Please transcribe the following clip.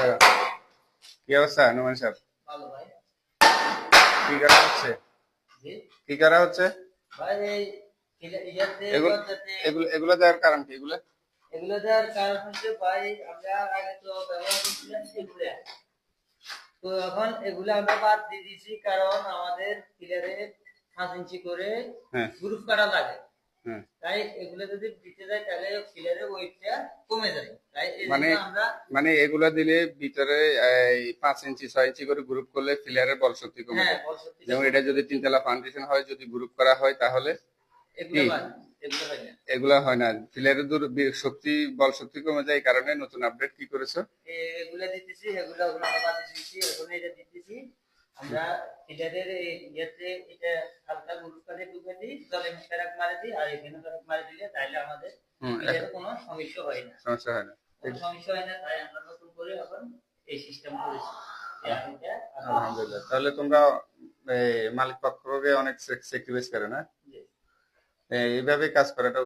হ্যাঁ, কি অবস্থা নোমান সাহেব? ভালো ভাই। কি করা হচ্ছে? জি কি করা হচ্ছে? ভাই, এই ইয়াতে এগুলো যাতে এগুলো এগুলো দেওয়ার কারণ কি? এগুলো এগুলো দেওয়ার কারণ হচ্ছে ভাই, আমরা আগে তো ব্যবহার করছিলাম এগুলো, তো এখন এগুলো আমরা বাদ দিয়ে দিয়েছি, কারণ আমাদের পিলারে 5 ইঞ্চি করে হ্যাঁ গ্রুপ কাটা লাগে। হ্যাঁ তাই এগুলো যদি দিতে যায় তাহলে পিলারের ওয়েটটা কমে যায়, তাই এই মানে জন্য আমরা মানে এগুলা দিলে ভিতরে এই 5 ইঞ্চি 6 ইঞ্চি করে গ্রুপ করলে ফিলারের বল শক্তি কমে হ্যাঁ যায়। বল শক্তিটা যেমন কমে এটা যায়। যদি তিনতলা ফাউন্ডেশন হয়, যদি গ্রুপ করা হয় তাহলে এগুলো কি বাদ, এগুলো হয় না। এগুলা হয় না, ফিলারের শক্তি বল শক্তি কমে যায়। এই কারণে নতুন আপডেট কি করেছো? এগুলা দিতেছি, এগুলা ওগুলো আমরা বাদ দিয়ে দিচ্ছি, এখন এটা দিতেছি আমরা পিলারের ইয়েতে। এটা হালকা গ্রুপ করে ঢুকে দিই, জলে মিশারাক মারে দিই, আর এখানে কারাক মারে দিলে তাহলে আমাদের পিলারে কোনো সমস্যা হয় না। সমস্যা হয় না। কোনো সমস্যা হয় না, তাই আমরা নতুন করে এখন এই সিস্টেম করেছি। এটা আলহামদুলিল্লাহ, তাহলে তোমরা মালিক পক্ষকে অনেক স্যাক্রিফাইস করে না, জি। এইভাবে কাজ করাটা